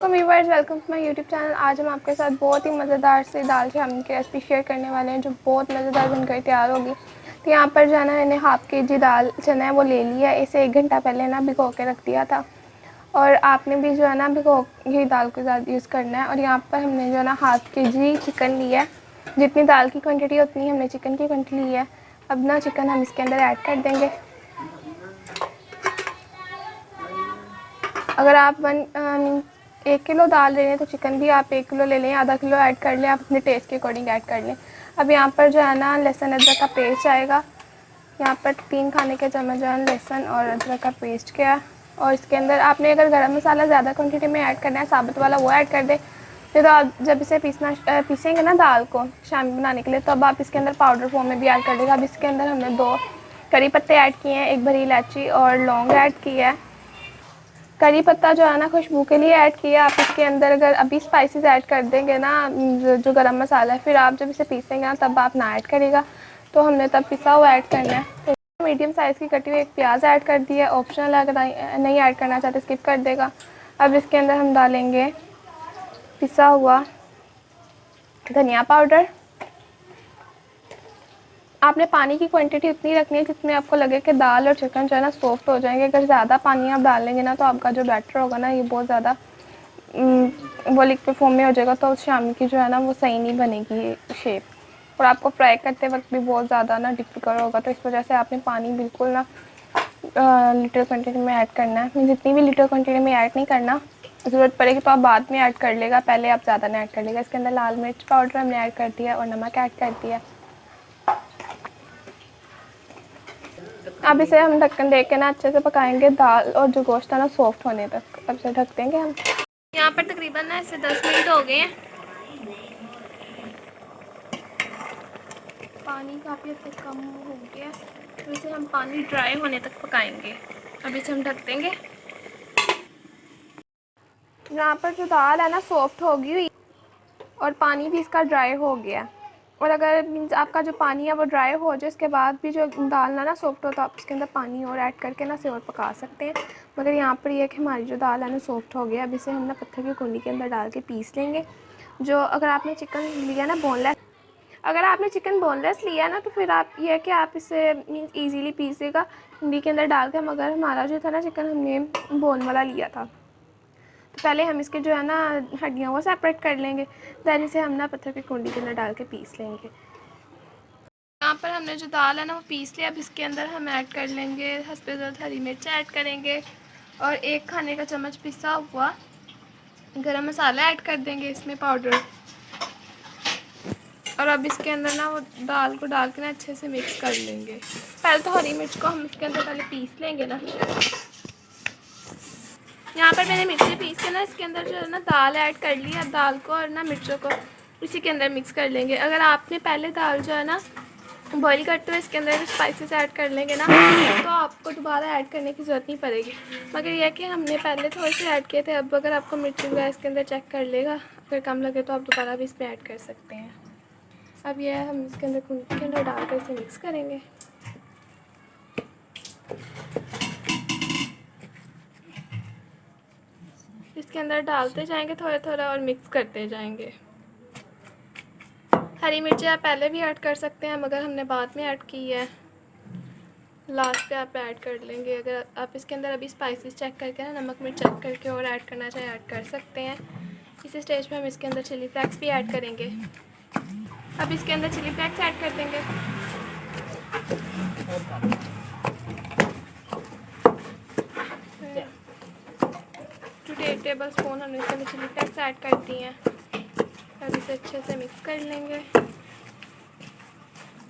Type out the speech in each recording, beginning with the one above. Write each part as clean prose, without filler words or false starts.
तो viewers, welcome to my YouTube channel. आज हम आपके साथ बहुत ही मज़ेदार से दाल चावल की रेसिपी शेयर करने वाले हैं जो बहुत मज़ेदार बनकर तैयार होगी। तो यहाँ पर जो है ना, मैंने हाफ़ के जी दाल चना है वो ले लिया है। इसे 1 घंटा पहले ना भिगो के रख दिया था और आपने भी जो है ना भिगो के दाल के साथ यूज़ करना है। और यहाँ पर हमने जो है ना हाफ़ के जी चिकन लिया है। जितनी दाल की क्वान्टिटी उतनी हमने चिकन की क्वान्टिटी ली है। अब ना चिकन हम इसके अंदर ऐड कर देंगे। अगर आप 1 किलो दाल ले लें तो चिकन भी आप 1 किलो ले लें, आधा किलो ऐड कर लें, आप अपने टेस्ट के अकॉर्डिंग ऐड कर लें। अब यहाँ पर जो है ना लहसुन अदरक का पेस्ट आएगा। यहाँ पर 3 खाने के चम्मच जो है लहसुन और अदरक का पेस्ट किया। और इसके अंदर आपने अगर गरम मसाला ज़्यादा क्वान्टिटी में ऐड करना है, साबुत वाला, वो ऐड कर दें। नहीं तो आप जब इसे पीसेंगे ना दाल को शामी बनाने के लिए, तो अब आप इसके अंदर पाउडर फॉर्म में भी ऐड कर देगा। अब इसके अंदर हमने 2 करी पत्ते ऐड किए हैं, 1 बड़ी इलायची और लौंग ऐड की है। करी पत्ता जो है ना खुशबू के लिए ऐड किया। आप इसके अंदर अगर अभी स्पाइसेस ऐड कर देंगे ना, जो गरम मसाला है, फिर आप जब इसे पीसेंगे ना तब आप ना ऐड करिएगा। तो हमने तब पिसा हुआ ऐड करना है। तो मीडियम साइज़ की कटी हुई 1 प्याज ऐड कर दी है। ऑप्शनल, अगर नहीं ऐड करना चाहते स्किप कर देगा। अब इसके अंदर हम डालेंगे पिसा हुआ धनिया पाउडर। आपने पानी की क्वांटिटी उतनी रखनी है जितनी आपको लगे कि दाल और चिकन जो है ना सॉफ्ट हो जाएंगे। अगर ज़्यादा पानी आप डालेंगे ना तो आपका जो बैटर होगा ना ये बहुत ज़्यादा वो लिक्विड फॉर्म में हो जाएगा, तो शाम की जो है ना वो सही नहीं बनेगी शेप, और आपको फ्राई करते वक्त भी बहुत ज़्यादा ना डिफ़िकल्ट होगा। तो इस वजह से आपने पानी बिल्कुल ना लीटर क्वान्टिटी में ऐड करना है। जितनी भी लीटर क्वान्टिटी में ऐड नहीं करना, ज़रूरत पड़ेगी तो आप बाद में ऐड कर लेगा, पहले आप ज़्यादा नहीं ऐड कर लेगा। इसके अंदर लाल मिर्च पाउडर हमने ऐड कर दिया और नमक ऐड कर दिया। अब इसे हम ढक्कन दे के ना अच्छे से पकाएंगे, दाल और जो गोश्त है ना सॉफ्ट होने तक। अब इसे ढक देंगे हम। यहाँ पर तकरीबन ना इसे 10 मिनट हो गए हैं। पानी काफ़ी हद तक कम हो गया, तो इसे हम पानी ड्राई होने तक पकाएंगे। अब इसे हम ढक देंगे। यहाँ पर जो दाल है ना सॉफ्ट होगी हुई और पानी भी इसका ड्राई हो गया। और अगर मीन्स आपका जो पानी है वो ड्राई हो जाए, इसके बाद भी जो दाल ना सॉफ्ट हो तो आप इसके अंदर पानी और ऐड करके ना इसे और पका सकते हैं। मगर यहाँ पर ये है कि हमारी जो दाल है ना सॉफ्ट हो गया। अब इसे हम ना पत्थर की कुंडी के अंदर डाल के पीस लेंगे। जो अगर आपने चिकन लिया ना बोनलेस, अगर आपने चिकन बोनलेस लिया ना तो फिर आप ये है कि आप इसे मीन्स ईज़िली पीसेगा कुंडी के अंदर डाल के। मगर हमारा जो था ना चिकन हमने बोन वाला लिया था, तो पहले हम इसके जो है ना हड्डियाँ वो सेपरेट कर लेंगे, दैन इसे हम ना पत्थर की कुंडी के अंदर डाल के पीस लेंगे। यहाँ पर हमने जो दाल है ना वो पीस लिया। अब इसके अंदर हम ऐड कर लेंगे हस्बे ज़रूरत हरी मिर्च ऐड करेंगे और 1 खाने का चम्मच पिसा हुआ गरम मसाला ऐड कर देंगे इसमें पाउडर। और अब इसके अंदर ना वो दाल को डाल के ना अच्छे से मिक्स कर लेंगे। पहले तो हरी मिर्च को हम इसके अंदर पहले पीस लेंगे ना। यहाँ पर मैंने मिर्ची पीस के ना इसके अंदर जो है ना दाल ऐड कर ली। अब दाल को और ना मिर्चों को इसी के अंदर मिक्स कर लेंगे। अगर आपने पहले दाल जो है ना बॉईल करते हुए इसके अंदर स्पाइसेस ऐड कर लेंगे ना तो आपको दोबारा ऐड करने की ज़रूरत नहीं पड़ेगी। मगर यह कि हमने पहले थोड़े से ऐड किए थे। अब अगर आपको मिर्ची वगैरह इसके अंदर चेक कर लेगा, अगर कम लगे तो आप दोबारा भी इसमें ऐड कर सकते हैं। अब यह हम इसके अंदर कुंडी के अंदर डालकर इसे मिक्स करेंगे। इसके अंदर डालते जाएंगे थोड़ा थोड़ा और मिक्स करते जाएंगे। हरी मिर्ची आप पहले भी ऐड कर सकते हैं, मगर हमने बाद में ऐड की है, लास्ट पे आप ऐड कर लेंगे। अगर आप इसके अंदर अभी स्पाइसेस चेक करके ना नमक मिर्च चेक करके और ऐड करना चाहे ऐड कर सकते हैं। इस स्टेज पे हम इसके अंदर चिली फ्लेक्स भी ऐड करेंगे। अब इसके अंदर चिली फ्लेक्स ऐड कर देंगे। 2 टेबल स्पून हमने इसके अंदर चिली फ्लेक्स ऐड कर दी हैं। अब इसे अच्छे से मिक्स कर लेंगे।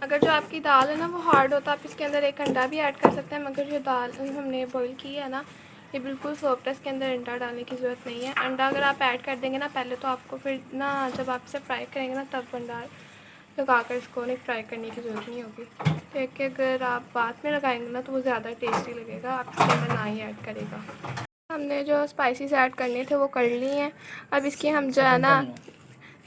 अगर जो आपकी दाल है ना वो हार्ड हो तो आप इसके अंदर 1 अंडा भी ऐड कर सकते हैं, मगर जो दाल हमने बॉईल की है ना ये बिल्कुल सॉफ्ट है, इसके अंदर अंडा डालने की ज़रूरत नहीं है। अंडा अगर आप ऐड कर देंगे ना पहले, तो आपको फिर ना जब आप इसे फ्राई करेंगे ना तब अंडा लगा कर इसको नहीं फ्राई करने की ज़रूरत नहीं होगी। क्योंकि अगर आप बाद में लगाएंगे ना तो वो ज़्यादा टेस्टी लगेगा, आप इसके अंदर ना ही ऐड करेगा। हमने जो स्पाइसेस ऐड करने थे वो कर ली हैं। अब इसकी हम जो है ना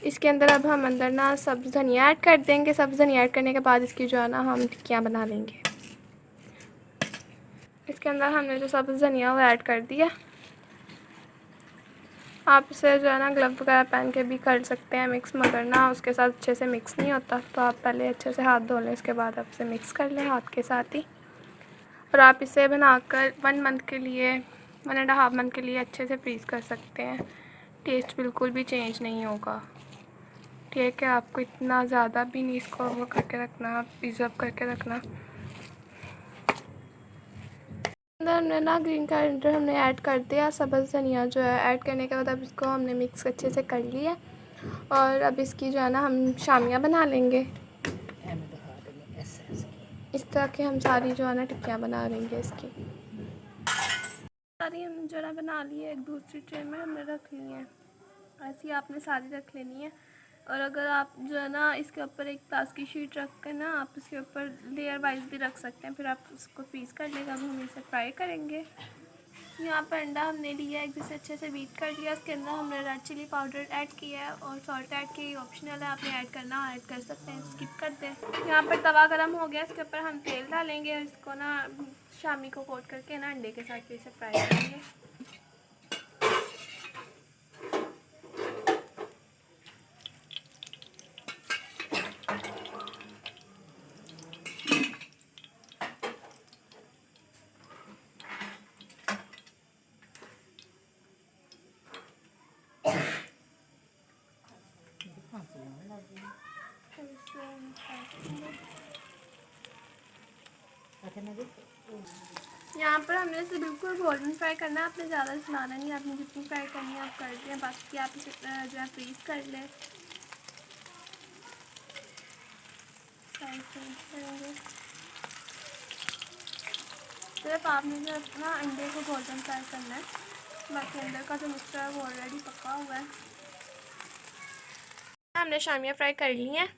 इसके अंदर अब हम अंदर ना सब्ज़ धनिया ऐड कर देंगे। सब्ज़ धनिया ऐड करने के बाद इसकी जो है ना हम टिक्कियाँ बना लेंगे। इसके अंदर हमने जो सब्ज़ धनिया वो ऐड कर दिया। आप इसे जो है ना ग्लव वगैरह पहन के भी कर सकते हैं मिक्स, मगर ना उसके साथ अच्छे से मिक्स नहीं होता। तो आप पहले अच्छे से हाथ धो लें, इसके बाद आप इसे मिक्स कर लें हाथ के साथ ही। और आप इसे बनाकर 1 मंथ के लिए, 1.5 मंथ के लिए अच्छे से फ्रीज़ कर सकते हैं। टेस्ट बिल्कुल भी चेंज नहीं होगा। ठीक है, आपको इतना ज़्यादा भी नहीं इसको वो करके रखना, प्रिजर्व करके रखना। अंदर हमने ना ग्रीन कलर हमने ऐड कर दिया, सब्ज़ धनिया जो है ऐड करने के बाद अब इसको हमने मिक्स अच्छे से कर लिया। और अब इसकी जो है ना हम शामियाँ बना लेंगे। इस तरह के हम सारी जो है ना टिक्कियाँ बना लेंगे इसकी। सारी हमने जो है बना ली है, एक दूसरी ट्रे में हमने रख ली है। ऐसी आपने सारी रख लेनी है। और अगर आप जो है ना इसके ऊपर एक प्लास की शीट रख कर ना आप इसके ऊपर लेयर वाइज भी रख सकते हैं, फिर आप उसको फ्रीज़ कर लेगा। अब हम इसे फ्राई करेंगे। यहाँ पर अंडा हमने लिया है, जिसे अच्छे से बीट कर लिया। उसके अंदर हमने रेड चिली पाउडर ऐड किया है और सॉल्ट ऐड की, ऑप्शनल है, आपने ऐड करना ऐड कर सकते हैं, स्किप कर दें। यहाँ पर तवा गरम हो गया, इसके ऊपर हम तेल डालेंगे और इसको ना शामी को कोट करके ना अंडे के साथ इसे फ्राई करेंगे। यहाँ पर हमने इसे बिल्कुल गोल्डन फ्राई करना है, आपने ज़्यादा चलाना नहीं, आपने जितनी फ्राई करनी है आप कर दें, बाकी आप इसे जो है फ्रीज़ कर लें। सिर्फ आपने जो अपना अंडे को गोल्डन फ्राई करना है, बाकी अंदर का जो मिक्सचर है वो ऑलरेडी पका हुआ है। हमने शामियाँ फ्राई कर ली हैं।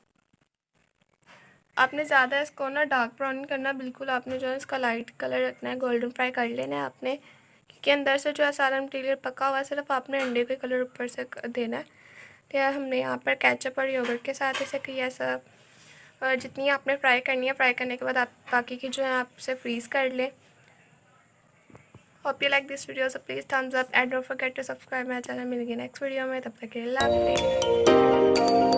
आपने ज़्यादा इसको ना डार्क ब्राउन करना, बिल्कुल आपने जो है इसका लाइट कलर रखना है, गोल्डन फ्राई कर लेना है आपने, क्योंकि अंदर से जो है सारा मटीरियल पका हुआ है, सिर्फ आपने अंडे के कलर ऊपर से देना है। तो यार हमने यहाँ पर केचप और योगर्ट के साथ इसे किया सब। और जितनी आपने फ्राई करनी है, फ्राई करने के बाद आप बाकी की जो है आप इसे फ्रीज़ कर लें। Hope you like this video, so please thumbs up and don't forget to subscribe my channel. मिलेंगे नेक्स्ट वीडियो में, तब तक के लिए अल्लाह हाफ़िज़।